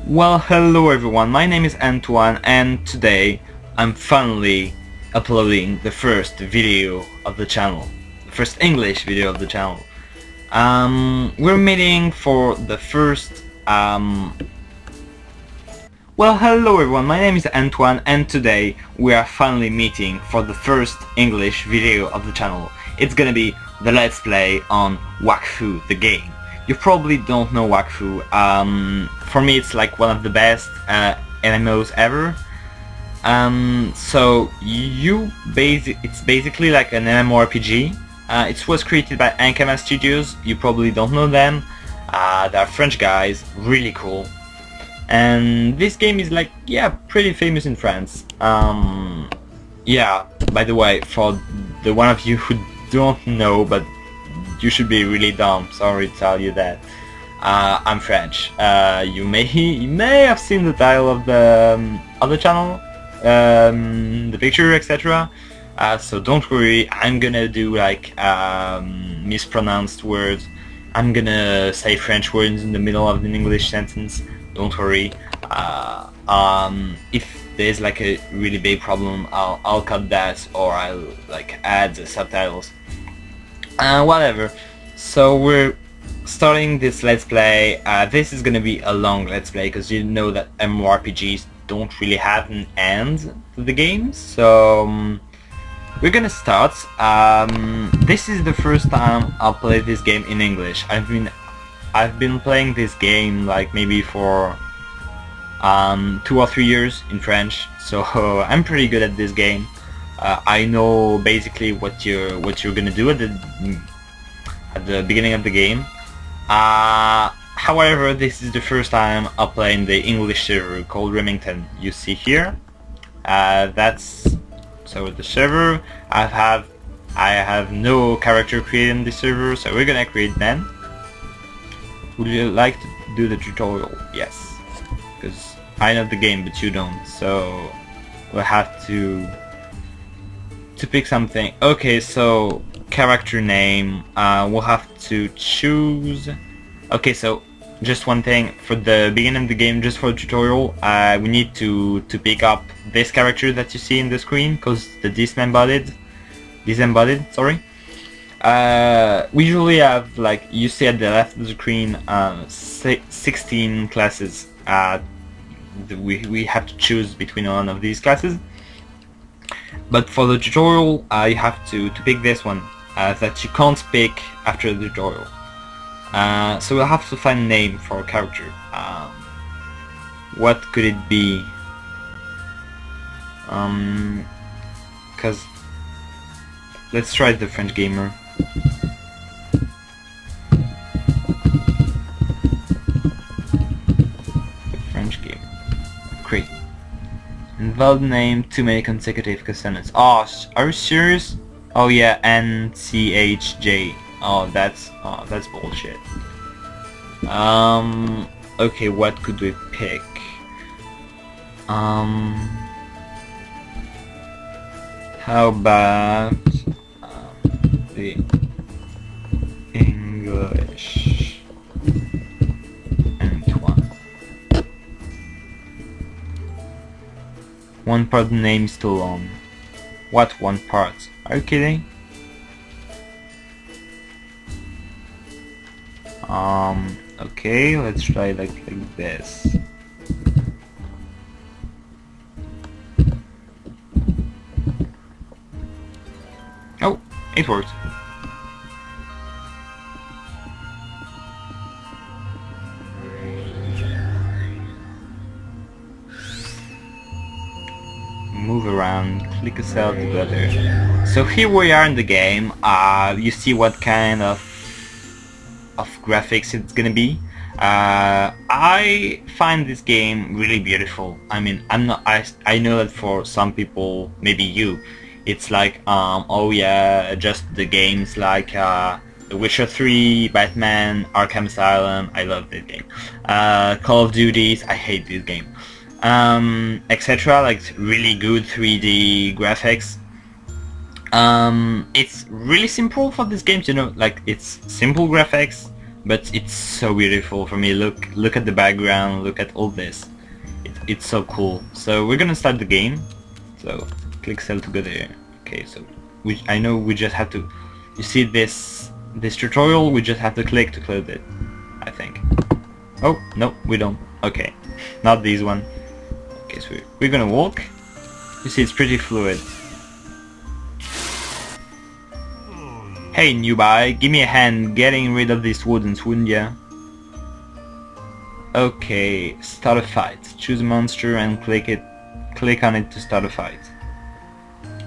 Well, hello everyone, my name is Antoine and today I'm finally uploading the first video of the channel. The first English video of the channel. We're meeting for the first... Well, hello everyone, my name is Antoine and today we are finally meeting for the first English video of the channel. It's gonna be the Let's Play on Wakfu, the game. You probably don't know Wakfu. For me it's like one of the best MMOs ever. It's basically like an MMORPG. It was created by Ankama Studios. You probably don't know them. They're French guys, really cool. And this game is like, yeah, pretty famous in France. Yeah, by the way, for the one of you who don't know, but you should be really dumb, sorry to tell you that. I'm French. You may have seen the title of the other channel, the picture, etc. So don't worry, I'm gonna do like mispronounced words. I'm gonna say French words in the middle of an English sentence. Don't worry. If there's like a really big problem, I'll cut that, or I'll like add the subtitles. Whatever. So we're starting this Let's Play. This is gonna be a long Let's Play because you know that MMORPGs don't really have an end to the game. So we're gonna start. This is the first time I'll play this game in English. I've been playing this game like maybe for 2 or 3 years in French, so I'm pretty good at this game. I know basically what you're gonna do at the beginning of the game. However, this is the first time I'll play in the English server called Remington. You see here. That's so the server. I have no character created in the server, so we're gonna create them. Would you like to do the tutorial? Yes, because I know the game but you don't, so we'll have to pick something. Okay, so character name, we'll have to choose. Okay, so just one thing for the beginning of the game, just for the tutorial, we need to pick up this character that you see in the screen, because the disembodied, sorry. We usually have, like you see at the left of the screen, 16 classes. We have to choose between one of these classes. But for the tutorial, you have to pick this one that you can't pick after the tutorial. So we'll have to find a name for a character. What could it be? Cause let's try the French gamer. The French gamer. Great. Invalid name, too many consecutive consonants. Oh, are you serious? Oh yeah, NCHJ. Oh, that's bullshit. Okay, what could we pick? How about the English Antoine? One part of the name is too long. What one part? Are you kidding? Okay, let's try like this. Oh, it worked. Move around, click a cell together. So here we are in the game. You see what kind of graphics it's gonna be. I find this game really beautiful. I mean, I know that for some people, maybe you, it's like oh yeah, just the games like The Witcher 3, Batman, Arkham Asylum. I love this game. Call of Duties. I hate this game. Etc. Like really good 3D graphics. It's really simple for this game, you know, like it's simple graphics, but it's so beautiful for me. Look at the background, look at all this. It's so cool. So we're gonna start the game. So click cell to go there. Okay, so I know we just have to, you see this tutorial, we just have to click to close it, I think. Oh, no, we don't. Okay, not this one. Okay, so we're gonna walk. You see, it's pretty fluid. Hey, newbie, give me a hand getting rid of these wardens, wouldn't ya? Okay, start a fight. Choose a monster and click on it to start a fight.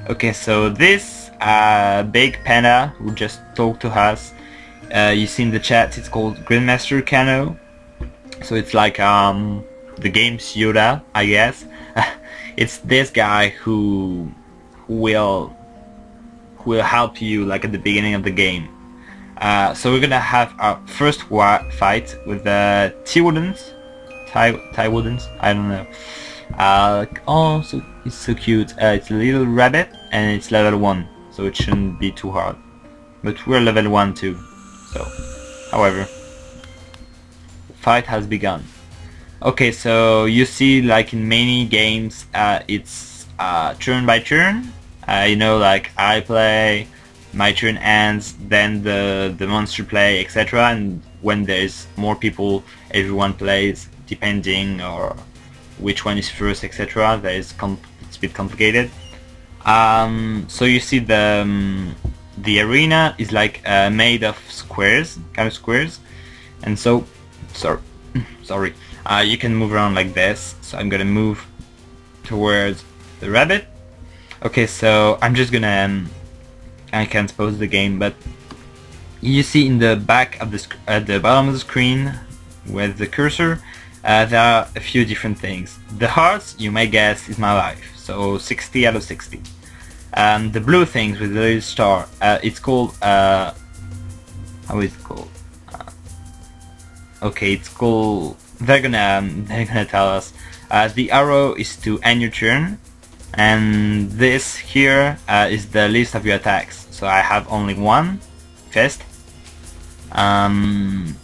Okay, so this big panda who just talked to us, you see in the chat, it's called Grandmaster Kano. So it's like the game's Yoda, I guess. It's this guy who will help you like at the beginning of the game. So we're gonna have our first fight with the T-Woodens, Ty-Woodens, I don't know. Oh, so it's so cute. It's a little rabbit and it's level 1, so it shouldn't be too hard. But we're level 1 too, so however. Fight has begun. Okay, so you see, like in many games, it's turn by turn. You know, like I play, my turn ends, then the monster play, etc. And when there's more people, everyone plays, depending or which one is first, etc. It's a bit complicated. So you see the arena is like made of squares, kind of squares, and so sorry, you can move around like this. So I'm gonna move towards the rabbit. Okay, so I'm just gonna I can't pause the game, but you see in the back of at the bottom of the screen with the cursor, there are a few different things. The hearts, you may guess, is my life, so 60 out of 60. The blue things with the little star, it's called how is it called? Okay, it's called, they're gonna tell us. The arrow is to end your turn, and this here is the list of your attacks. So I have only one fist, and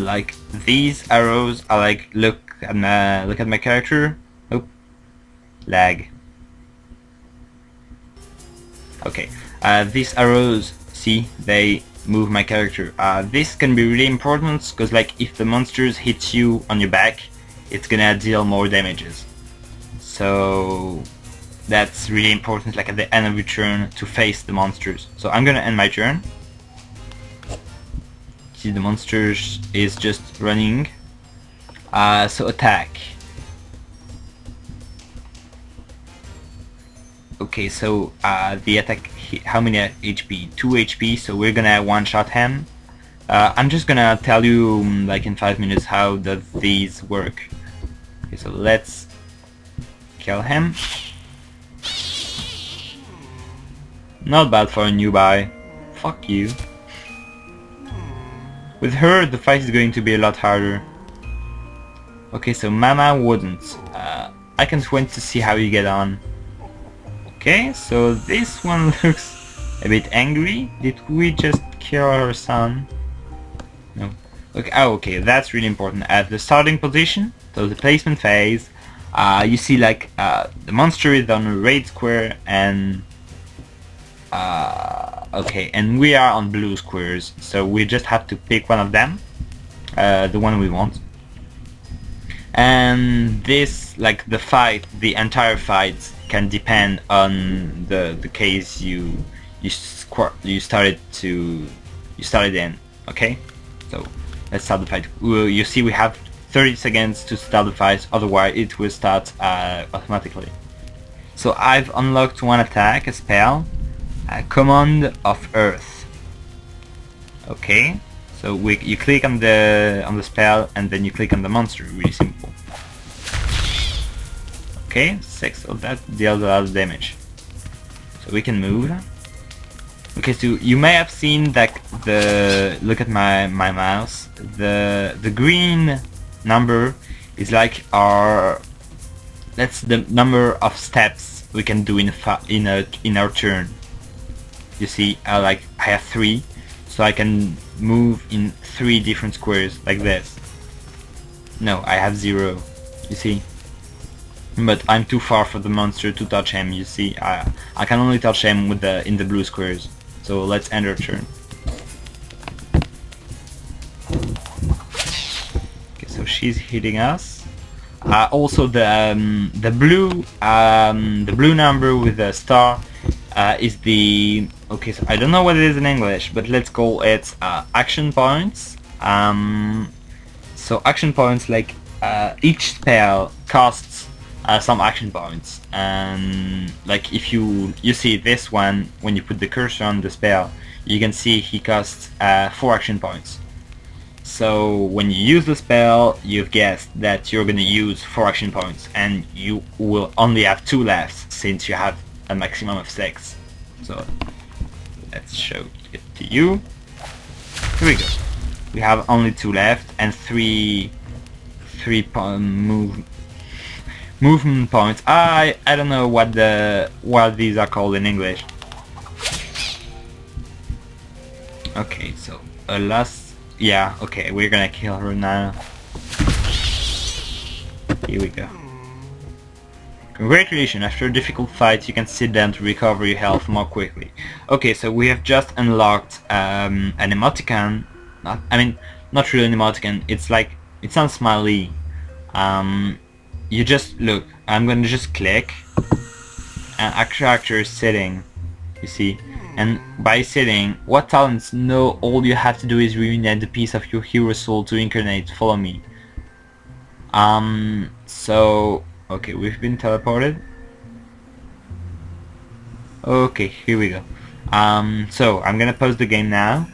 like these arrows are like, look at my character. Oh, lag. Okay, these arrows, see, they move my character. This can be really important because, like, if the monsters hit you on your back, it's gonna deal more damages. So that's really important, like at the end of your turn, to face the monsters. So I'm gonna end my turn. See, the monsters is just running. So attack. Okay, so the attack, how many HP? 2 HP, so we're gonna one-shot him. I'm just gonna tell you like in 5 minutes how does these work. Okay, so let's kill him. Not bad for a newbie. Fuck you. With her, the fight is going to be a lot harder. Okay, so Mama wouldn't. I can't wait to see how you get on. Okay, so this one looks a bit angry. Did we just kill our son? No. Okay, okay, that's really important. At the starting position, so the placement phase, you see like the monster is on a red square, and okay, and we are on blue squares, so we just have to pick one of them, the one we want. And this, like the entire fight can depend on the case you started in. Okay, so let's start the fight. You see, we have 30 seconds to start the fight, otherwise it will start automatically. So I've unlocked one attack, a spell, Command of Earth. Okay, so you click on the spell and then you click on the monster. Really simple. Okay, 6 of that deals a lot of damage. So we can move. Okay, so you may have seen that look at my mouse. The green number is like that's the number of steps we can do in our turn. You see, I have 3, so I can move in 3 different squares like this. No, I have 0, you see. But I'm too far for the monster to touch him, you see. I can only touch him with in the blue squares. So let's end our turn. Okay, so she's hitting us. Also the blue number with the star is the, okay, so I don't know what it is in English, but let's call it action points. So action points, like each spell costs some action points, and like if you see this one, when you put the cursor on the spell, you can see he costs 4 action points. So when you use the spell, you've guessed that you're gonna use 4 action points, and you will only have 2 left since you have a maximum of 6. So let's show it to you. Here we go. We have only 2 left and 3 movement points. I don't know what these are called in English. Okay, so a last, yeah, okay, we're gonna kill her now. Here we go. Congratulations, after a difficult fight you can sit down to recover your health more quickly. Okay, so we have just unlocked an emoticon. Not really an emoticon, it's like, it sounds smiley. You just look, I'm gonna just click, and our character is sitting, you see, and by sitting, what talents? No, all you have to do is reunite the piece of your hero soul to incarnate. Follow me. So, okay, we've been teleported. Okay, here we go. So I'm gonna pause the game now.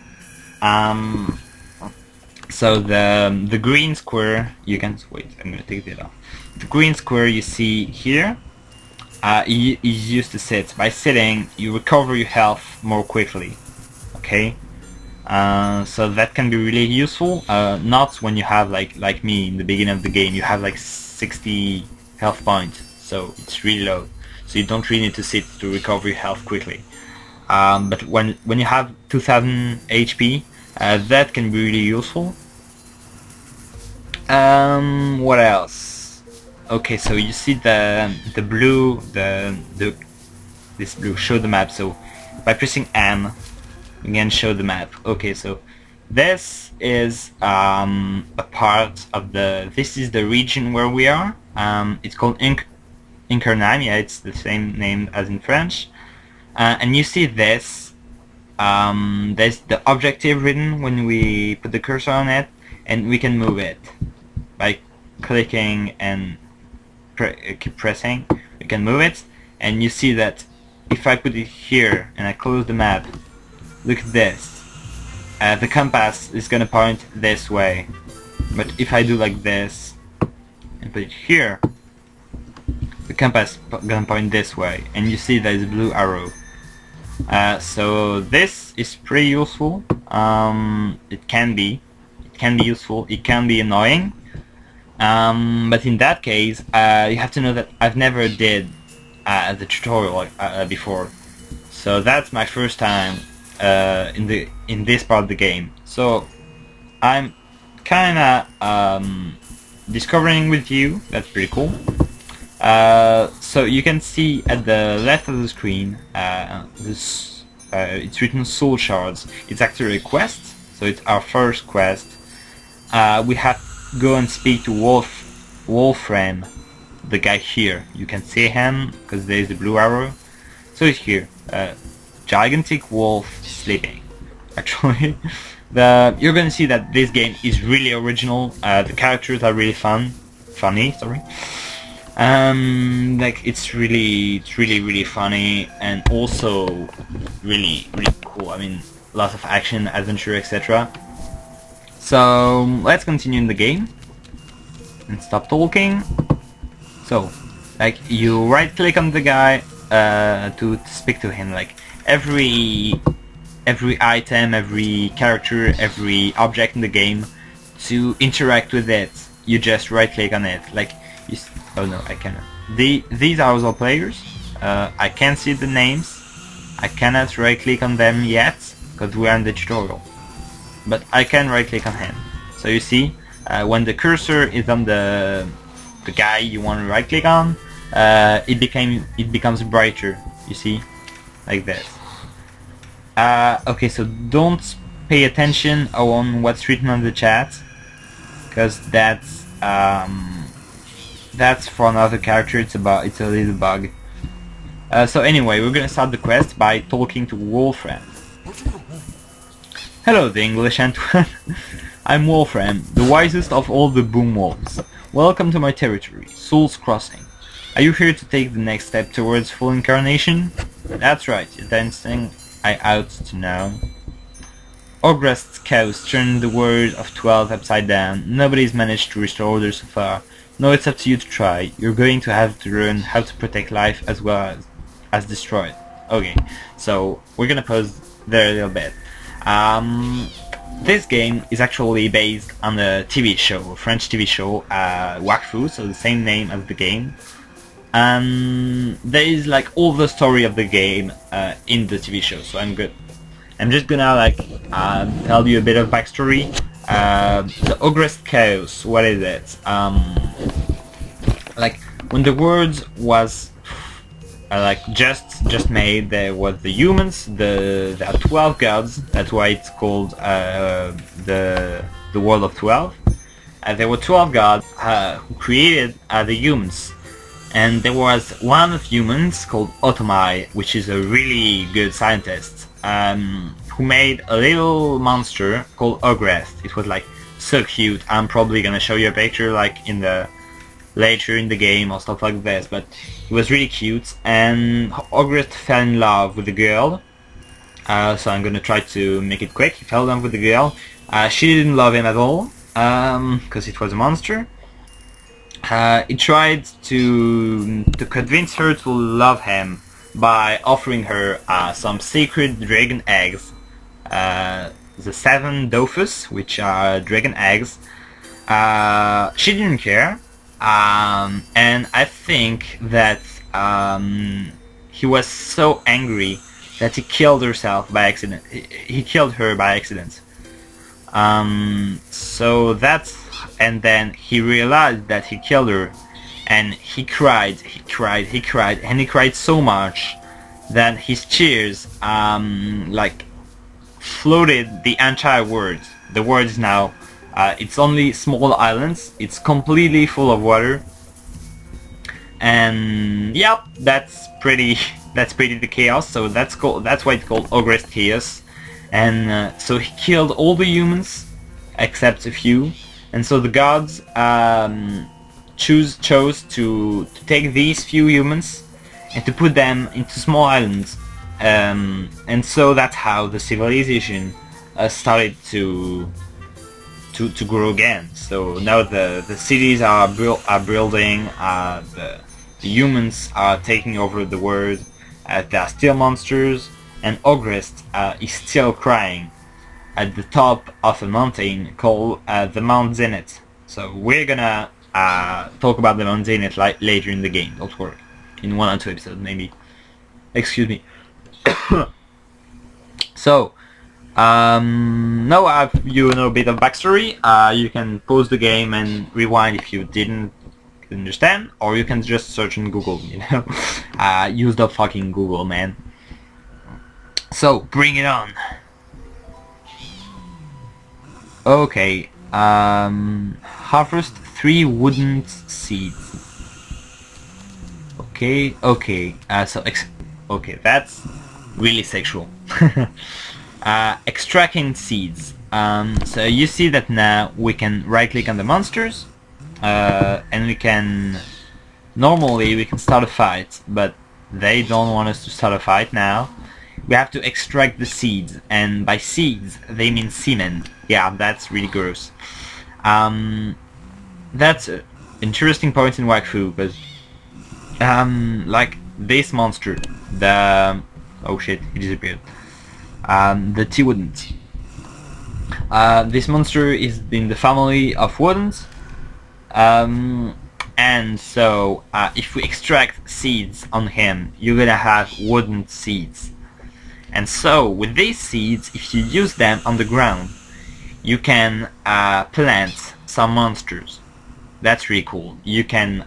So the green square, you can wait. I'm gonna take it off. The green square you see here is used to sit. By sitting, you recover your health more quickly. Okay, so that can be really useful. Not when you have like me in the beginning of the game. You have like 60 health points, so it's really low. So you don't really need to sit to recover your health quickly. But when you have 2000 HP, that can be really useful. What else? Okay, so you see the blue, this blue, show the map. So by pressing M, we can show the map. Okay, so this is a part of this is the region where we are. It's called Incarname. Yeah, it's the same name as in French. And you see this. There's the objective written when we put the cursor on it, and we can move it by clicking and keep pressing. We can move it, and you see that if I put it here and I close the map, look at this. The compass is gonna point this way, but if I do like this and put it here, the compass gonna point this way, and you see there's a blue arrow. So this is pretty useful. It can be useful, it can be annoying, but in that case you have to know that I've never did the tutorial before, so that's my first time in this part of the game. So I'm kinda discovering with you. That's pretty cool. So you can see at the left of the screen, it's written soul shards. It's actually a quest, so it's our first quest. We have to go and speak to Wolfram, the guy here. You can see him because there's the blue arrow. So he's here, gigantic wolf sleeping. Actually, you're gonna see that this game is really original. The characters are really funny. Sorry. Like it's really funny, and also really cool. I mean, lots of action, adventure, etc. So let's continue in the game and stop talking. So, like, you right click on the guy to speak to him. Like every item, every character, every object in the game, to interact with it, you just right click on it. Like oh no, I cannot. These are all players. I can't see the names. I cannot right click on them yet. because we are in the tutorial. But I can right click on him. So you see, when the cursor is on the guy you want to right click on, it becomes brighter. You see, like this. Okay, so don't pay attention on what's written on the chat, because that's for another character. It's a little bug. So anyway, we're gonna start the quest by talking to Wolfram. Hello, the English Antoine. I'm Wolfram, the wisest of all the boom wolves. Welcome to my territory, Soul's Crossing. Are you here to take the next step towards full incarnation? That's right, you're dancing I ought to know. Ogrest's cows turned the word of 12 upside down. Nobody's managed to restore order so far. No, it's up to you to try. You're going to have to learn how to protect life as well as destroy it. Okay, so we're gonna pause there a little bit. This game is actually based on a TV show, a French TV show, Wakfu, so the same name as the game. There is like all the story of the game in the TV show, so I'm just gonna like tell you a bit of backstory. The Ogrest Chaos, what is it? Like when the world was like just made, there was the humans. There are 12 gods. That's why it's called the world of 12. There were 12 gods who created the humans. And there was one of humans called Otomai, which is a really good scientist, who made a little monster called Ogrest. It was like so cute. I'm probably gonna show you a picture like later in the game or stuff like this, but it was really cute. And Ogrest fell in love with the girl, so I'm gonna try to make it quick. He fell in love with the girl. She didn't love him at all, because it was a monster. He tried to convince her to love him by offering her some sacred dragon eggs, the 7 Dofus, which are dragon eggs. She didn't care, and I think that he was so angry that he killed herself by accident. He killed her by accident. So that's, and then he realized that he killed her, and he cried, and he cried so much that his tears like floated the entire world. The world is now it's only small islands. It's completely full of water, and yep, that's pretty the chaos. So that's why it's called Ogrest Chaos. And so he killed all the humans except a few, and so the gods chose to take these few humans and to put them into small islands, and so that's how the civilization started to grow again. So now the cities are building, the humans are taking over the world. There are still monsters, and Ogrest is still crying at the top of a mountain called the Mount Zenith. So we're gonna talk about the Mount Zenith later in the game, don't worry. In 1 or 2 episodes maybe. Excuse me. So, now you know a bit of backstory. You can pause the game and rewind if you didn't understand, or you can just search on Google, you know. Use the fucking Google, man. So, bring it on. Okay, harvest 3 wooden seeds. Okay, okay, that's really sexual. Extracting seeds. So you see that now we can right click on the monsters, and we can start a fight, but they don't want us to start a fight now. We have to extract the seeds, and by seeds they mean semen. Yeah, that's really gross. That's an interesting point in Wakfu, because like this monster, the oh shit, he disappeared. The T-Wodens. This monster is in the family of Wodens, and so if we extract seeds on him, you're gonna have wooden seeds. And so with these seeds, if you use them on the ground, you can plant some monsters. That's really cool. You can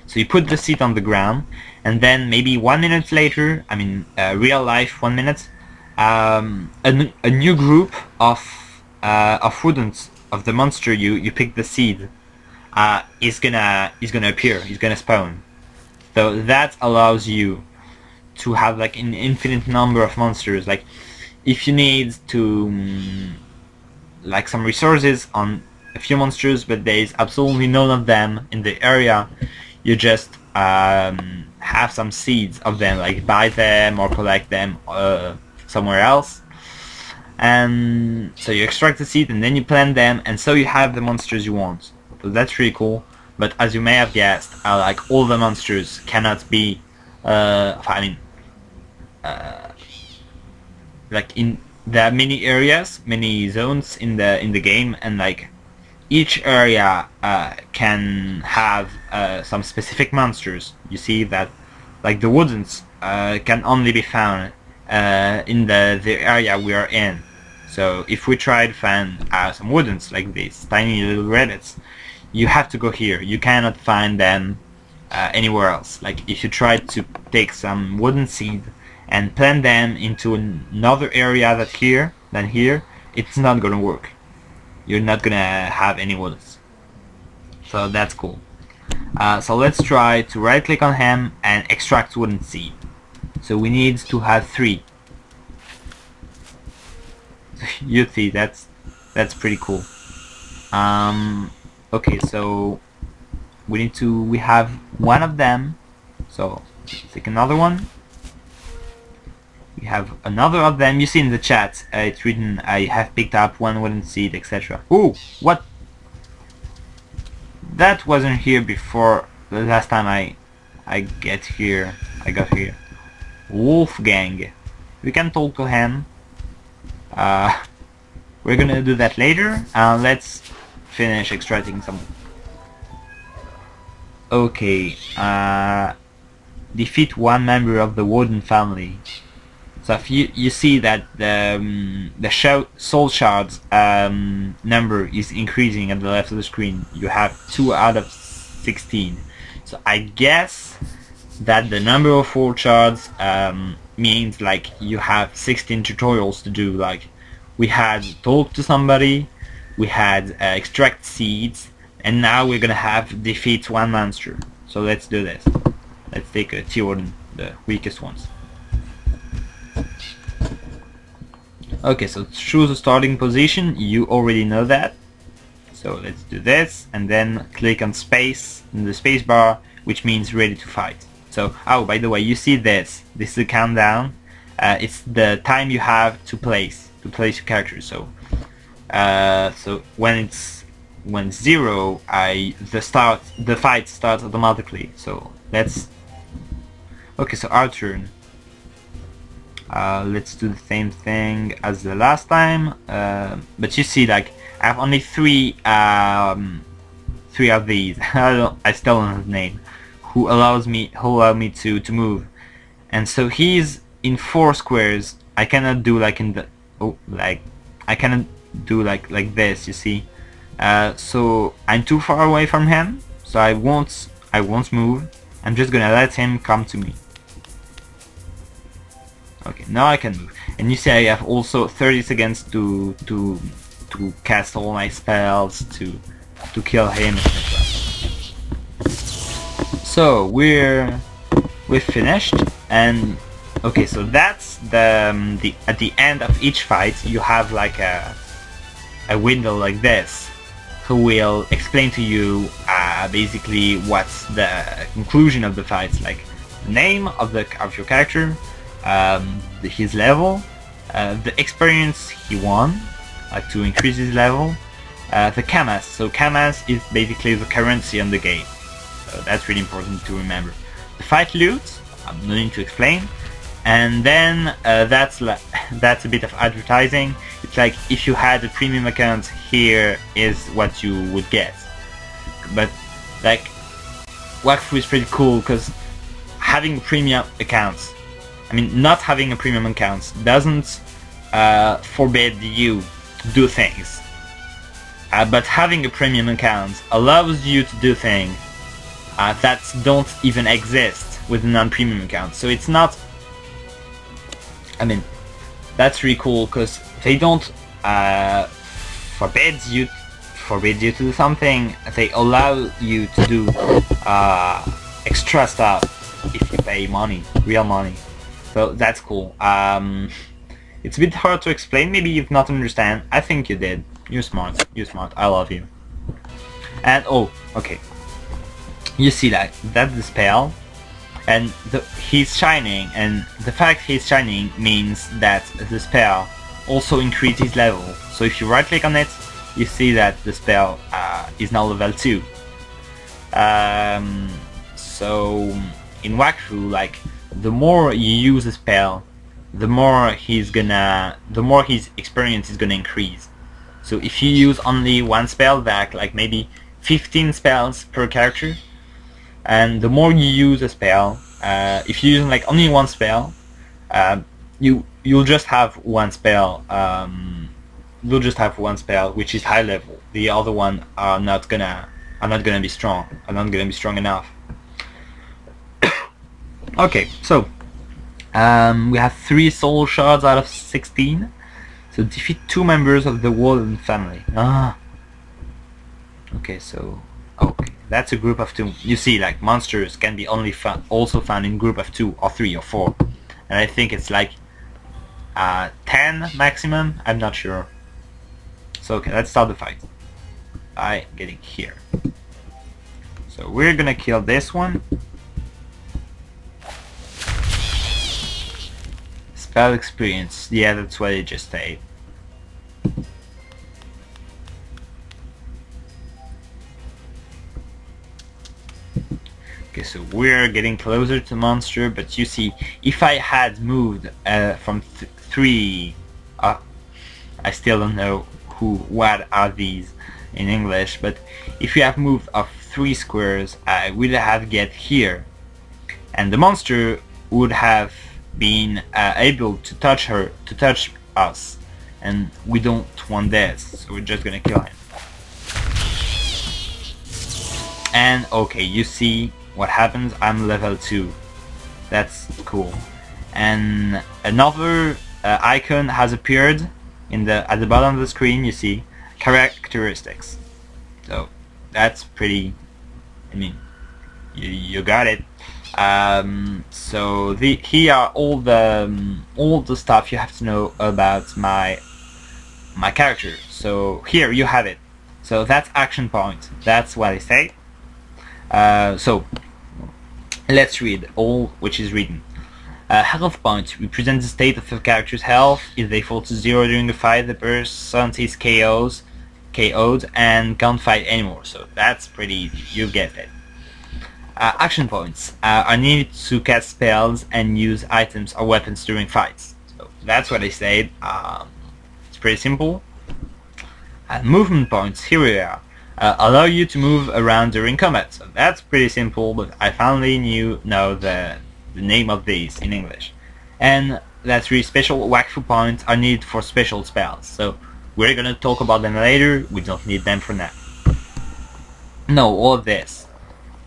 so you put the seed on the ground, and then maybe 1 minute later, I mean real life 1 minute, a new group of woodens of the monster you pick the seed is gonna appear. He's gonna spawn. So that allows you to have like an infinite number of monsters. Like if you need to like some resources on a few monsters, but there is absolutely none of them in the area, you just have some seeds of them, like buy them or collect them somewhere else, and so you extract the seed and then you plant them, and so you have the monsters you want. So that's really cool. But as you may have guessed, like all the monsters cannot be like there are many areas, many zones in the game, and like each area can have some specific monsters. You see that like the woodens can only be found in the area we are in. So if we try to find some woodens like these tiny little rabbits, you have to go here. You cannot find them anywhere else. Like if you try to take some wooden seed and plant them into another area than here, it's not gonna work. You're not gonna have any woodens. So that's cool. So let's try to right click on him and extract wooden seed. So we need to have 3. You see, that's pretty cool. Okay, so we have one of them. So take another one. We have another of them. You see in the chat, it's written, I have picked up 1 wooden seed, etc. Ooh, what? That wasn't here before the last time I got here. Wolfgang. We can talk to him. We're gonna do that later. Let's finish extracting some. Okay. Defeat 1 member of the Warden family. So if you see that the soul shards number is increasing at the left of the screen, you have 2 out of 16. So I guess that the number of soul shards means like you have 16 tutorials to do. Like we had talk to somebody, we had extract seeds, and now we're gonna have defeat 1 monster. So let's do this. Let's take a T-Warden, the weakest ones. Okay, so choose a starting position. You already know that. So let's do this, and then click on space in the space bar, which means ready to fight. So, oh, by the way, you see this. This is the countdown. It's the time you have to place your character. So, so when it's 0, the fight starts automatically. So let's. Okay, so our turn. Let's do the same thing as the last time, but you see, like I have only 3 of these. I still don't have a name. Who allow me to move, and so he's in 4 squares. I cannot do like in the I cannot do like this. You see, so I'm too far away from him, so I won't move. I'm just gonna let him come to me. Okay, now I can move, and you see I have also 30 seconds to cast all my spells, to kill him, etc. So we've finished, and okay, so that's the at the end of each fight you have like a window like this, who will explain to you basically what's the conclusion of the fights, like the name of your character, his level, the experience he won, like to increase his level, the Kamas. So Kamas is basically the currency on the game, so that's really important to remember. The fight loot, I'm no need to explain, and then that's a bit of advertising. It's like if you had a premium account, here is what you would get. But like Wakfu is pretty cool because having premium accounts I mean, not having a premium account doesn't forbid you to do things. But having a premium account allows you to do things that don't even exist with a non-premium account. So it's not... I mean, that's really cool because they don't forbid you to do something. They allow you to do extra stuff if you pay money, real money. So that's cool. It's a bit hard to explain. Maybe you've not understand. I think you did. You're smart. You're smart. I love you. And oh, okay. You see that? That's the spell. And he's shining, and the fact he's shining means that the spell also increases level. So if you right click on it, you see that the spell is now level 2. So in Wakfu, like, the more you use a spell, the more his experience is gonna increase. So if you use only one spell, back like maybe 15 spells per character, and the more you use a spell, if you're using like only one spell, you'll just have one spell. You'll just have one spell which is high level. The other one are not gonna be strong. Are not gonna be strong enough. Okay, so we have 3 soul shards out of 16. So defeat 2 members of the Warden family. Okay, so okay, that's a group of 2. You see, like, monsters can be also found in group of 2 or 3 or 4, and I think it's like 10 maximum. I'm not sure. So okay, let's start the fight by getting here. So we're gonna kill this one. Spell experience. Yeah, that's what it just said. Okay, so we're getting closer to the monster, but you see, if I had moved from 3, I still don't know what are these in English, but if you have moved of 3 squares, I would have get here, and the monster would have been able to touch us, and we don't want this, so we're just gonna kill him. And okay, you see what happens. I'm level 2. That's cool. And another icon has appeared at the bottom of the screen. You see characteristics. So that's pretty. I mean, you got it. So here are all the stuff you have to know about my character. So here you have it. So that's action point. That's what I say. So let's read all which is written. Health points represent the state of the character's health. If they fall to 0 during the fight, the person is KO'd and can't fight anymore. So that's pretty easy. You get it. Action points are needed to cast spells and use items or weapons during fights. So that's what I said. It's pretty simple. Movement points, here we are. Allow you to move around during combat. So that's pretty simple, but I finally know the name of these in English. And that's really special. Wakfu points are needed for special spells. So we're gonna talk about them later. We don't need them for now. No, all of this.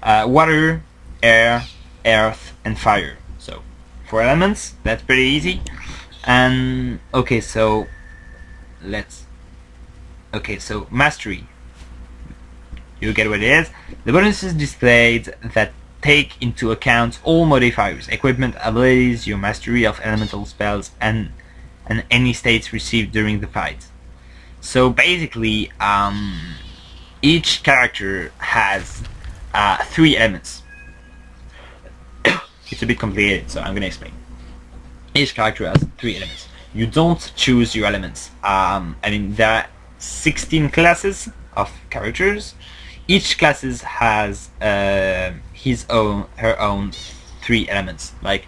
Water, air, earth, and fire. So 4 elements. That's pretty easy. And okay, so mastery. You get what it is. The bonuses displayed that take into account all modifiers, equipment, abilities, your mastery of elemental spells, and any states received during the fight. So basically, each character has 3 elements. It's a bit complicated, so I'm gonna explain. Each character has 3 elements. You don't choose your elements. I mean, there are 16 classes of characters. Each classes has her own 3 elements. Like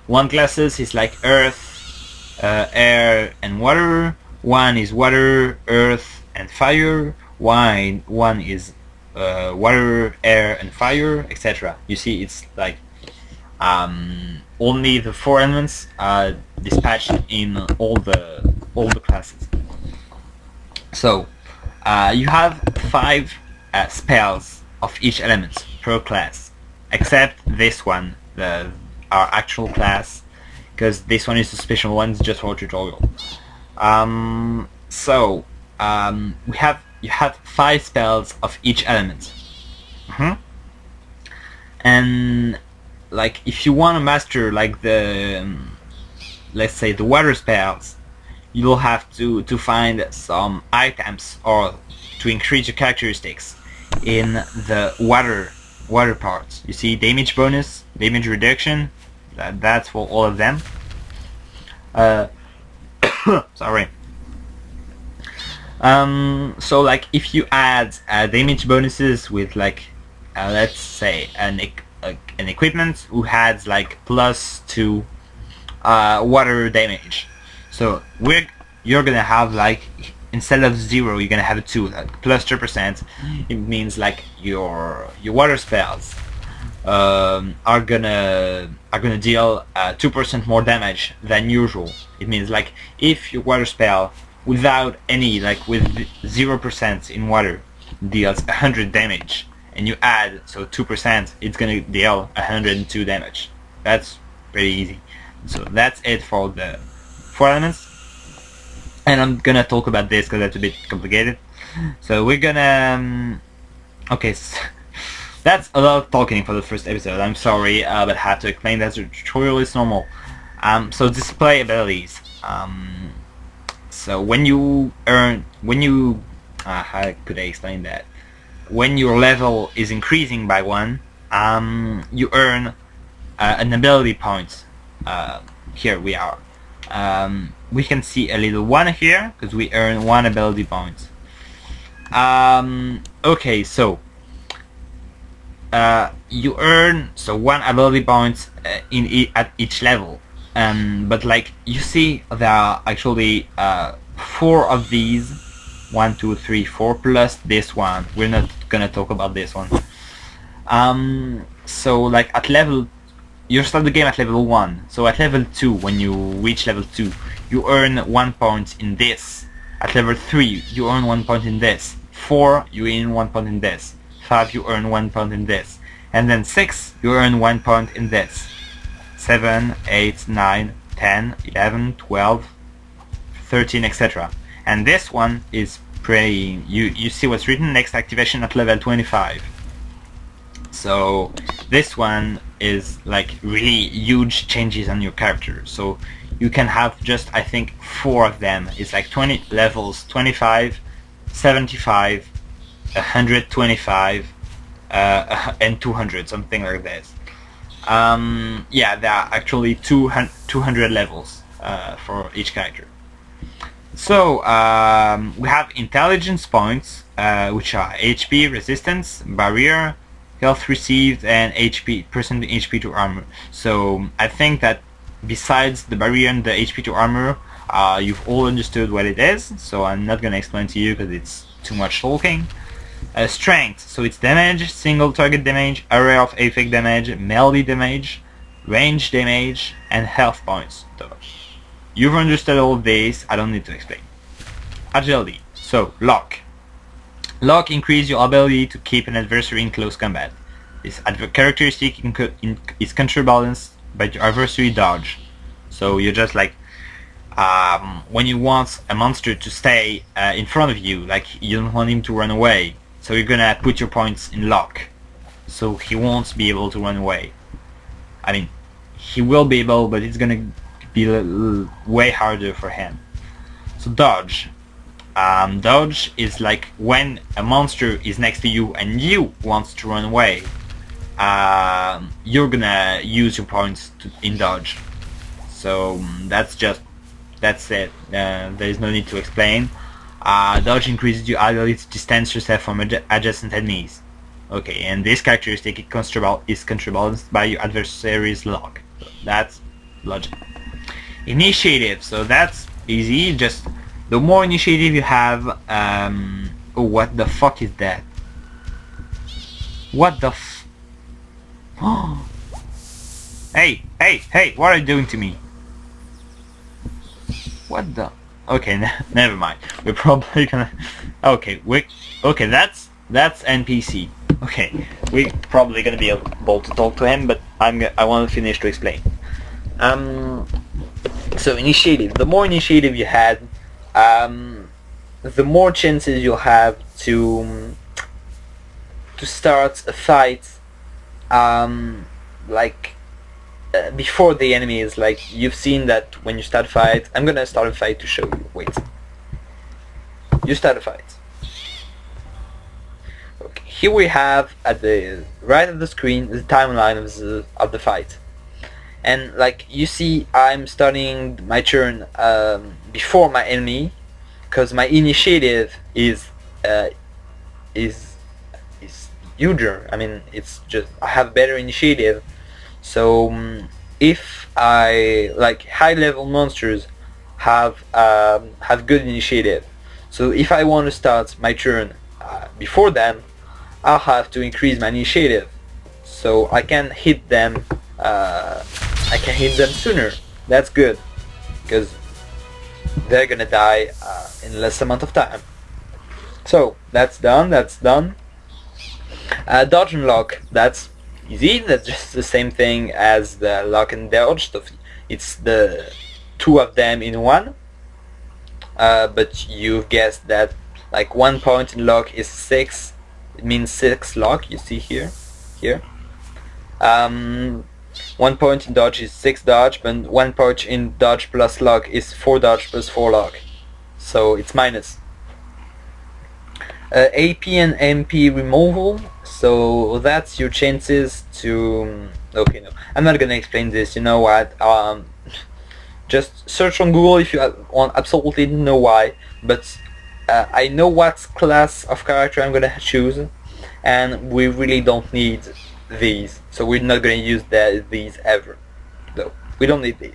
one classes is like earth, air, and water. One is water, earth, and fire. One is water, air, and fire, etc. You see, it's like Only the 4 elements are dispatched in all the classes. So you have 5 spells of each element per class, except this one, our actual class, because this one is a special one, it's just for tutorial. You have 5 spells of each element. And like if you want to master like the let's say the water spells, you'll have to find some items or to increase your characteristics in the water parts. You see damage bonus, damage reduction, that's for all of them. Sorry. So like if you add damage bonuses with like let's say an equipment who adds like +2 water damage, so you're gonna have like instead of 0 you're gonna have a 2, like +2%. It means like your water spells are gonna deal 2% more damage than usual. It means like if your water spell without any, like with 0% in water, deals 100 damage, and you add 2%, it's gonna deal 102 damage. That's pretty easy. So that's it for the 4 elements, and I'm gonna talk about this because that's a bit complicated. So we're gonna okay, so that's a lot of talking for the first episode. I'm sorry, but I have to explain that the tutorial is normal. So display abilities. So when you how could I explain that? When your level is increasing by 1, you earn an ability point. Here we are. We can see a little 1 here because we earn 1 ability point. Okay, so you earn 1 ability point at each level. But like you see, there are actually 4 of these. 1, 2, 3, 4 plus this one. We're not gonna talk about this one. So like at level, you start the game at level 1. So at level 2, when you reach level 2, you earn 1 point in this. At level 3, you earn 1 point in this. 4, you earn 1 point in this. 5, you earn 1 point in this. And then 6, you earn 1 point in this. 7, 8, 9, 10, 11, 12, 13, etc. And this one is pretty... You see what's written, next activation at level 25. So this one is like really huge changes on your character. So you can have just, I think, 4 of them. It's like 20 levels, 25, 75, 125, and 200, something like this. Yeah, there are actually 200 levels for each character. So we have intelligence points, which are HP, resistance, barrier, health received, and HP, percent HP to armor. So I think that besides the barrier and the HP to armor, you've all understood what it is, so I'm not gonna explain to you because it's too much talking. Strength, so it's damage, single target damage, area of effect damage, melee damage, range damage, and health points. So you've understood all of this, I don't need to explain. Agility, so lock. Lock increases your ability to keep an adversary in close combat. This characteristic is counterbalanced by your adversary dodge. So you're just like, when you want a monster to stay in front of you, like you don't want him to run away, so you're gonna put your points in lock, so he won't be able to run away. I mean, he will be able, but it's gonna be way harder for him. So dodge. Dodge is like when a monster is next to you and you want to run away, you're gonna use your points in dodge. So that's it. There is no need to explain. Dodge increases your ability to distance yourself from adjacent enemies. Okay, and this characteristic is counterbalanced by your adversary's lock. So that's logic. Initiative, so that's easy. Just the more initiative you have, oh, what the fuck is that? What the Hey, hey, hey, what are you doing to me? What the? Okay, never mind. We're probably gonna... Okay, okay, that's NPC. Okay, we're probably gonna be able to talk to him, but I want to finish to explain. So initiative. The more initiative you had, the more chances you'll have to start a fight, like before the enemy is like, you've seen that when you start a fight. I'm gonna start a fight to show you. Wait. You start a fight. Okay. Here we have at the right of the screen the timeline of the fight. And like you see, I'm starting my turn before my enemy, because my initiative is huger. I mean, it's just I have better initiative. So if I like high level monsters have good initiative. So if I want to start my turn before them, I'll have to increase my initiative, so I can hit them. I can hit them sooner. That's good, because they're gonna die in less amount of time. So that's done. Dodge and lock. That's easy. That's just the same thing as the lock and dodge. So it's the two of them in one. But you've guessed that like 1 point in lock is 6. It means 6 lock. You see here. 1 point in dodge is 6 dodge, but 1 point in dodge plus lock is 4 dodge plus 4 lock. So it's minus. AP and MP removal. So that's your chances to... Okay, no, I'm not gonna explain this. You know what? Just search on Google if you want absolutely know why. But I know what class of character I'm gonna choose, and we really don't need these, so we're not going to use these ever. No, we don't need these.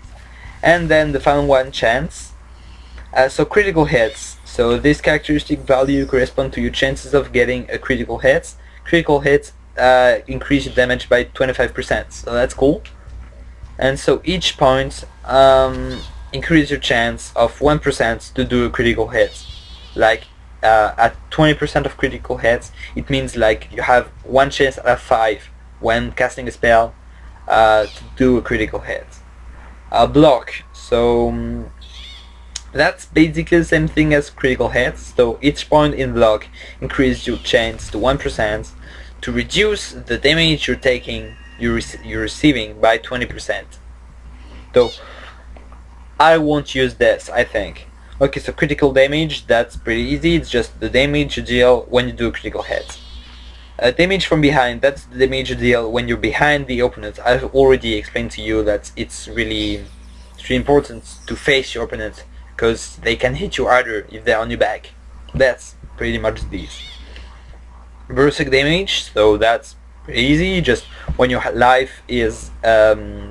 And then the final one, chance. So critical hits. So this characteristic value corresponds to your chances of getting a critical hit. Critical hits increase your damage by 25%, so that's cool. And so each point increase your chance of 1% to do a critical hit. Like at 20% of critical hits, it means like you have 1 chance out of 5 when casting a spell to do a critical hit. Block. So that's basically the same thing as critical hits. So each point in block increases your chance to 1% to reduce the damage you're taking, you're receiving by 20%. So I won't use this, I think. Okay, so critical damage, that's pretty easy. It's just the damage you deal when you do a critical hit. Damage from behind, that's the damage you deal when you're behind the opponent. I've already explained to you that it's really important to face your opponent, because they can hit you harder if they're on your back. That's pretty much these. Berserk damage, so that's pretty easy. Just when your life is below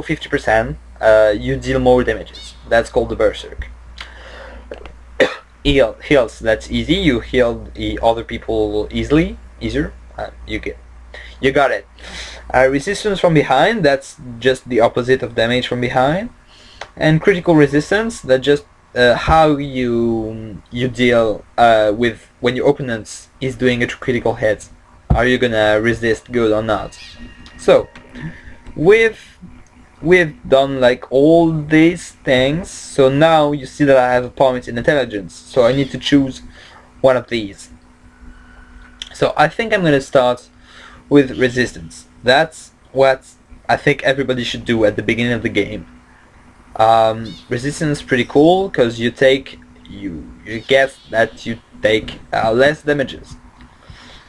50%, you deal more damages. That's called the berserk. Heals, that's easy. You heal the other people easier. You got it. Resistance from behind, that's just the opposite of damage from behind. And critical resistance, that's just how you deal with when your opponent is doing a critical hit. Are you gonna resist good or not? So we've done like all these things. So now you see that I have a point in intelligence, so I need to choose one of these. So I think I'm gonna start with resistance. That's what I think everybody should do at the beginning of the game. Resistance is pretty cool, because you get that you take less damages.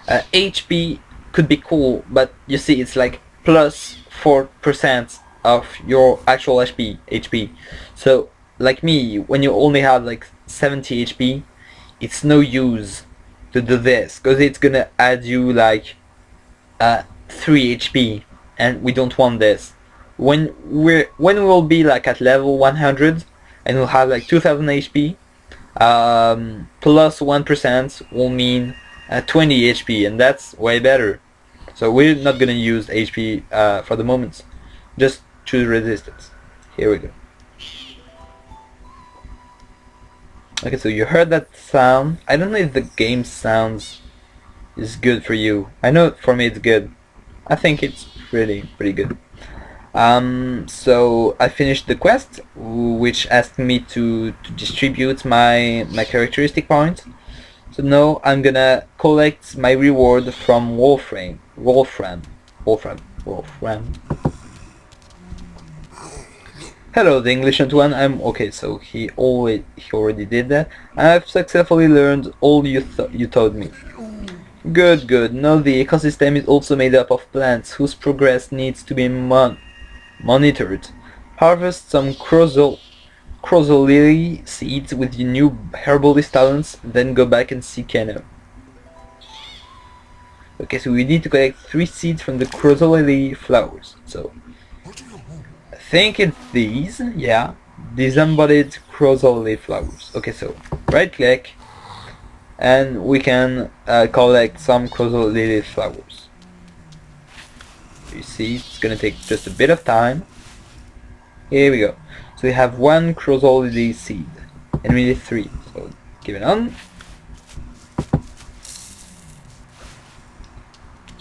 HP could be cool, but you see it's like plus 4% of your actual HP. So like me, when you only have like 70 HP, it's no use to do this, because it's gonna add you like 3 HP, and we don't want this. When we'll be like at level 100 and we'll have like 2000 HP, plus 1% will mean 20 HP, and that's way better. So we're not gonna use HP for the moment. Just choose resistance. Here we go. Okay, so you heard that sound. I don't know if the game sounds is good for you. I know for me it's good. I think it's pretty good. So I finished the quest, which asked me to distribute my characteristic points. So now I'm gonna collect my reward from Wolfram. Hello, the English Antoine. I'm okay. So he already did that. I've successfully learned all you taught me. Good, good. Now the ecosystem is also made up of plants whose progress needs to be monitored. Harvest some Crozolili seeds with your new herbalist talents, then go back and see Keno. Okay, so we need to collect 3 seeds from the Crozolili flowers. So I think it's these, yeah. Disembodied Crozolili flowers. Okay, so right click and we can collect some Crozolili flowers. You see, it's gonna take just a bit of time. Here we go. So we have 1 Crozolili seed, and we need 3. So give it on.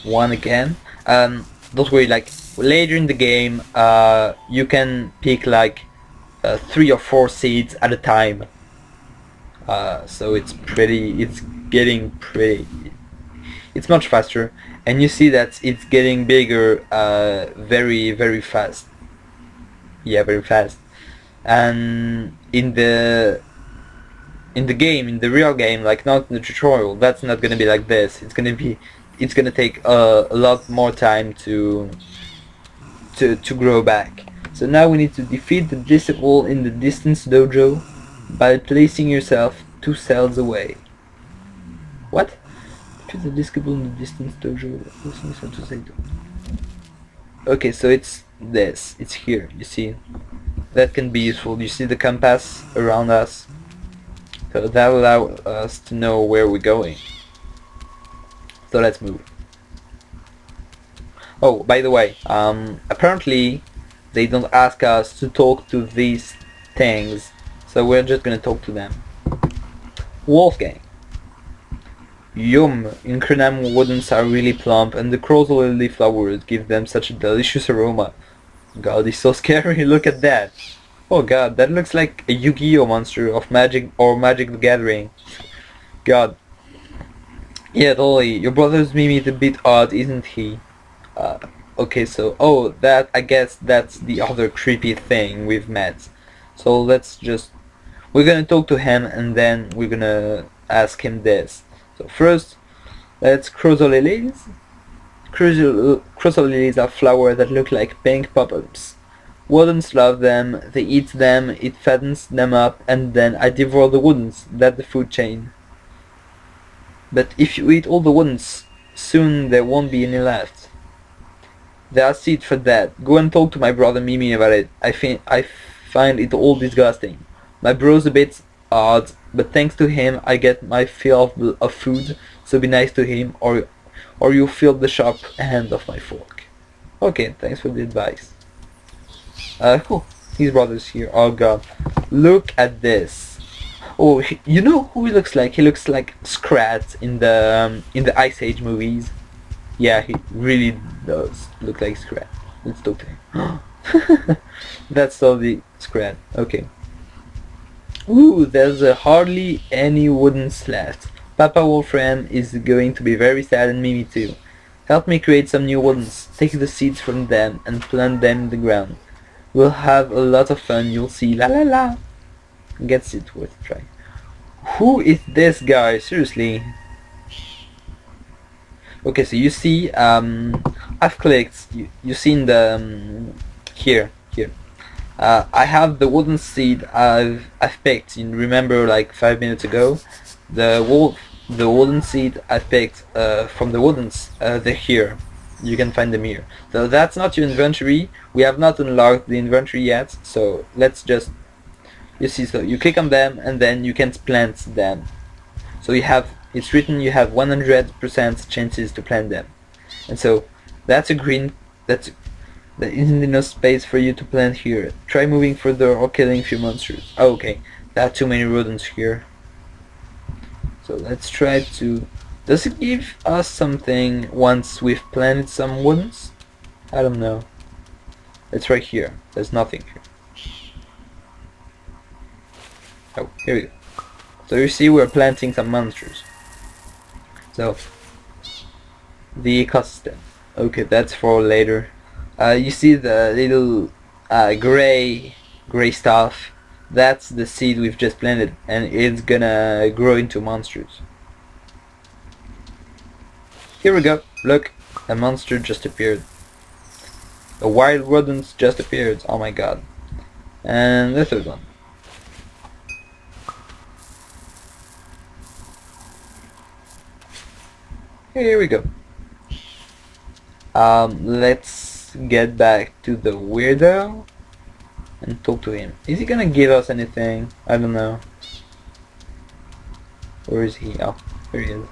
1 again. Don't worry. Like later in the game, you can pick like 3 or 4 seeds at a time. So it's getting pretty. It's much faster, and you see that it's getting bigger very fast. Yeah, very fast. And in the game, in the real game, like not in the tutorial, that's not gonna be like this. It's gonna take a lot more time to grow back. So now we need to defeat the disciple in the distance dojo by placing yourself 2 cells away. What? Defeat the disciple in the distance dojo. Okay, so it's this. It's here. You see. That can be useful. You see the compass around us, so that will allow us to know where we're going. So let's move. Oh, by the way, apparently they don't ask us to talk to these things, so we're just gonna talk to them. Wolfgang. Yum, Increnam woodens are really plump, and the Crozolili flowers give them such a delicious aroma. God, he's so scary. Look at that. Oh god, that looks like a Yu-Gi-Oh monster of Magic or Magic the Gathering. God. Yeah, totally. Your brother's Mimi is a bit odd, isn't he? Okay, so that I guess that's the other creepy thing we've met. So we're gonna talk to him and then we're gonna ask him this. So first, let's Crozolilies. Crozolilies are flowers that look like pink pop-ups. Woodens love them, they eat them, it fattens them up, and then I devour the woodens. That's the food chain. But if you eat all the woodens, soon there won't be any left. There are seeds for that. Go and talk to my brother Mimi about it. I find it all disgusting. My bro's a bit odd, but thanks to him I get my fill of food, so be nice to him or you'll feel the sharp end of my fork. Okay, thanks for the advice. Cool. His brother's here. Oh god. Look at this. Oh, you know who he looks like? He looks like Scrat in the Ice Age movies. Yeah, he really does look like Scrat. Let's talk to him. That's totally Scrat. Okay. Ooh, there's hardly any woodens left. Papa Wolfram is going to be very sad, and Mimi too. Help me create some new woodens. Take the seeds from them and plant them in the ground. We'll have a lot of fun, you'll see. La la la. Gets it worth a try. Who is this guy? Seriously. Okay, so you see, I've clicked. You see in the here. I have the wooden seed I've picked. You remember, like 5 minutes ago, the wooden seed I picked from the woodens. They're here. You can find them here. So that's not your inventory. We have not unlocked the inventory yet. So let's just, you see, so you click on them and then you can plant them. So it's written you have 100% chances to plant them. And so that's a green. There isn't enough space for you to plant here. Try moving further or killing a few monsters. Oh, okay, there are too many rodents here. So let's try to... Does it give us something once we've planted some woodens? I don't know. It's right here. There's nothing here. Oh, here we go. So you see we're planting some monsters. So, the ecosystem. Okay, that's for later. You see the little gray stuff. That's the seed we've just planted, and it's gonna grow into monsters. Here we go. Look, a monster just appeared. A wild rodent just appeared. Oh my god. And the third one. Here we go. Let's get back to the weirdo and talk to him. Is he gonna give us anything? I don't know. Where is he? Oh, here he is.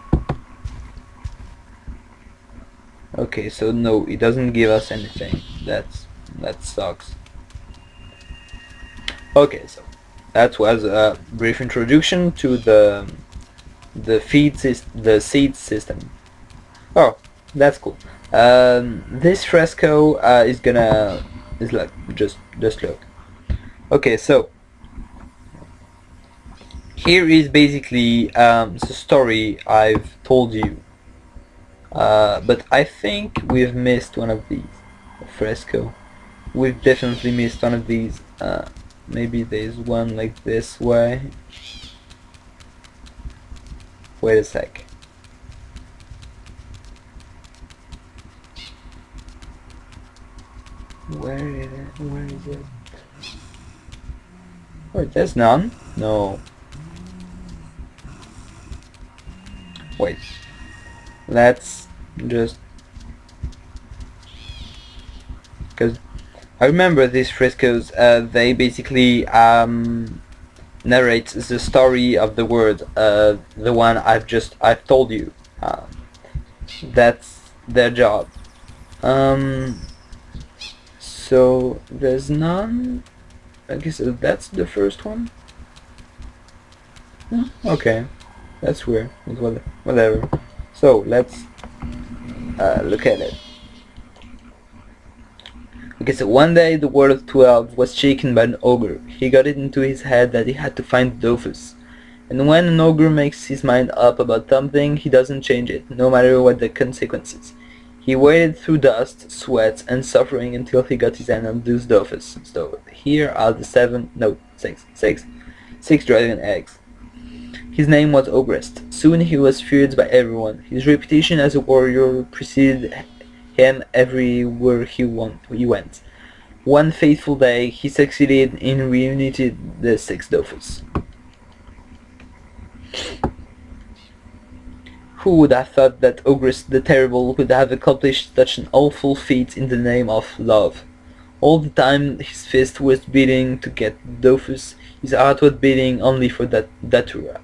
Okay, so no, he doesn't give us anything. That sucks. Okay, so that was a brief introduction to the seed system. Oh, that's cool. This fresco is like just look. Okay, so here is basically the story I've told you. But I think we've missed one of these. A fresco. We've definitely missed one of these. Maybe there's one like this way. Wait a sec. Where is it? Where is it? Oh, there's none? No. Wait. Let's just... Because I remember these frescoes, they basically narrate the story of the word, the one I've told you. That's their job. So there's none. I guess that's the first one. Okay, that's weird. Whatever. So let's look at it. Okay, so one day the world of 12 was shaken by an ogre. He got it into his head that he had to find Dofus. And when an ogre makes his mind up about something, he doesn't change it, no matter what the consequences. He waded through dust, sweat, and suffering until he got his hand on those Dofus. So here are the six dragon eggs. His name was Ogrest. Soon he was feared by everyone. His reputation as a warrior preceded him everywhere he went. One fateful day, he succeeded in reuniting the six Dofus. Who would have thought that Ogrest the Terrible could have accomplished such an awful feat in the name of love? All the time his fist was beating to get Dofus, his heart was beating only for Dathura,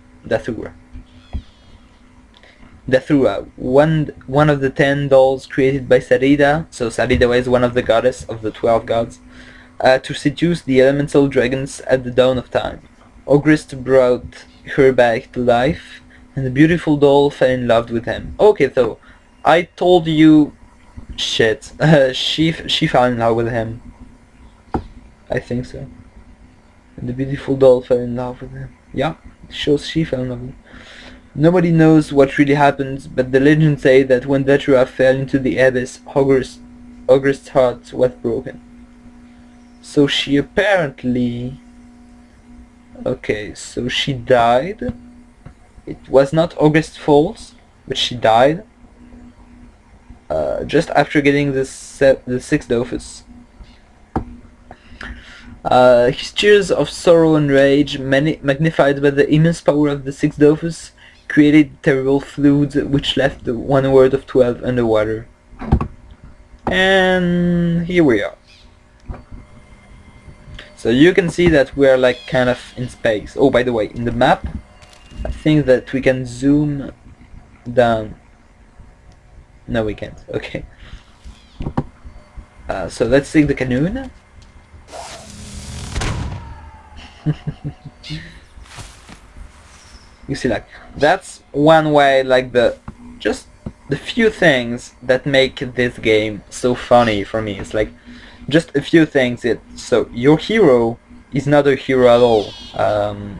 one of the 10 dolls created by Sarida. So Sarida was one of the goddess of the 12 gods, to seduce the elemental dragons at the dawn of time. Ogrest brought her back to life, and the beautiful doll fell in love with him. Okay, so I told you, shit. She fell in love with him. I think so. And the beautiful doll fell in love with him. Yeah, it shows she fell in love with him. Nobody knows what really happened, but the legends say that when Dathura fell into the abyss, Ogrest's heart was broken. So she apparently... Okay, so she died. It was not Ogrest's fault, but she died just after getting the sixth Dofus. His tears of sorrow and rage, magnified by the immense power of the sixth Dofus, created terrible flood which left the one world of 12 underwater. And here we are. So you can see that we are like kind of in space. Oh, by the way, in the map, I think that we can zoom down. No, we can't. Okay. So let's take the canoe. You see, like, that's one way, like, just the few things that make this game so funny for me. It's like, just a few things. So your hero is not a hero at all.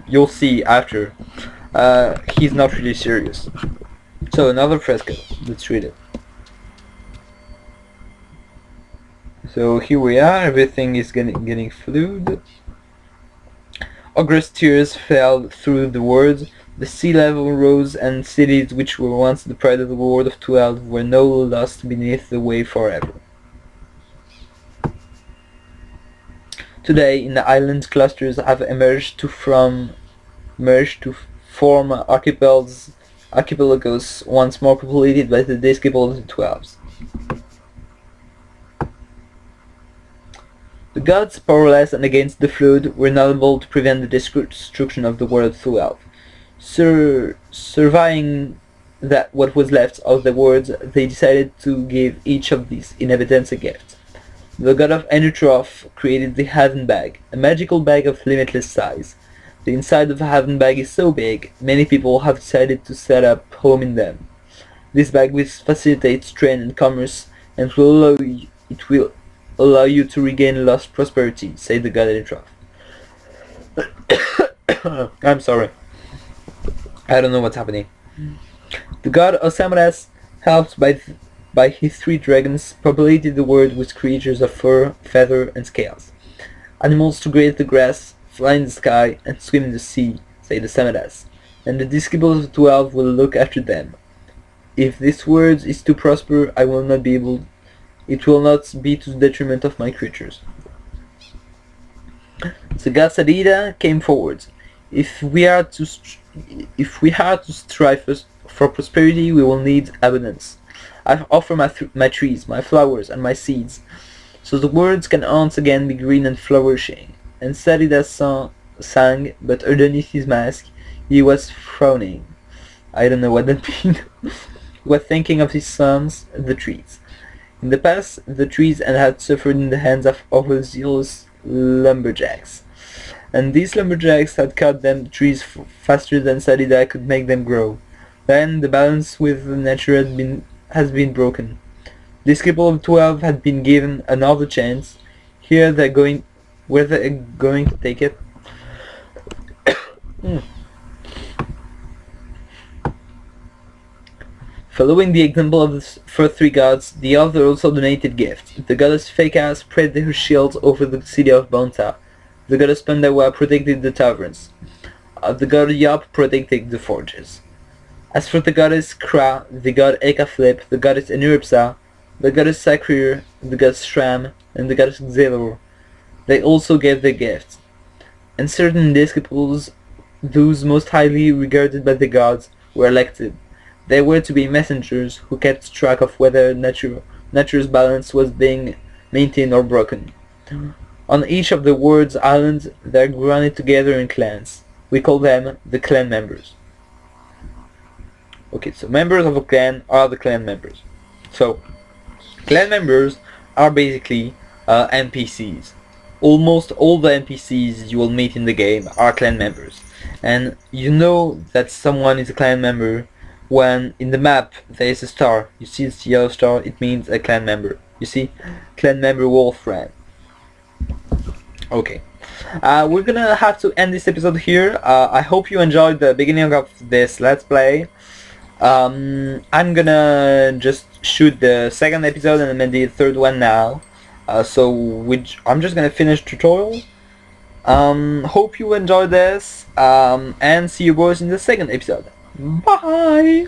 You'll see after. He's not really serious. So another fresco. Let's read it. So here we are. Everything is getting fluid. August tears fell through the world. The sea level rose, and cities which were once the pride of the world of 12 were now lost beneath the wave forever. Today, in the island clusters have emerged to form archipelagos once more populated by the disciples of the 12s. The gods, powerless and against the flood, were not able to prevent the destruction of the world throughout. Surveying that what was left of the worlds, they decided to give each of these inhabitants a gift. The god of Anutroph created the Haven Bag, a magical bag of limitless size. The inside of the Haven Bag is so big, many people have decided to set up home in them. This bag will facilitate trade and commerce, and it will allow you to regain lost prosperity, said the god Anutroph. I'm sorry. I don't know what's happening. The god Osamas, helped by his 3 dragons, populated the world with creatures of fur, feather, and scales. Animals to graze the grass, fly in the sky, and swim in the sea, said Osamas, and the disciples of 12 will look after them. If this world is to prosper, it will not be to the detriment of my creatures. The god Sadida came forward. If we are to strive for prosperity, we will need abundance. I offer my trees, my flowers, and my seeds, so the world can once again be green and flourishing. And Sadida sang, but underneath his mask, he was frowning. I don't know what that means. He was thinking of his sons, the trees. In the past, the trees had suffered in the hands of overzealous lumberjacks. And these lumberjacks had cut them the trees faster than Sadida could make them grow. Then the balance with nature has been broken. This couple of 12 had been given another chance. Where they're going to take it? Following the example of the first 3 gods, the other also donated gifts. The goddess Feka spread her shields over the city of Bonta. The goddess Pandawa protected the taverns. The god Yop protected the forges. As for the goddess Kra, the god Ekaflip, the goddess Enuripsa, the goddess Sakrir, the goddess Shram, and the goddess Xelor, they also gave their gifts. And certain disciples, those most highly regarded by the gods, were elected. They were to be messengers who kept track of whether nature's balance was being maintained or broken. On each of the world's islands, they are grounded together in clans. We call them the clan members. Okay, so members of a clan are the clan members. So, clan members are basically NPCs. Almost all the NPCs you will meet in the game are clan members. And you know that someone is a clan member when in the map there is a star. You see this yellow star, it means a clan member. You see? Clan member Wolfram. Okay. We're gonna have to end this episode here. I hope you enjoyed the beginning of this Let's Play. I'm gonna just shoot the second episode and then the third one now. I'm just gonna finish tutorial. Hope you enjoyed this. And see you boys in the second episode. Bye!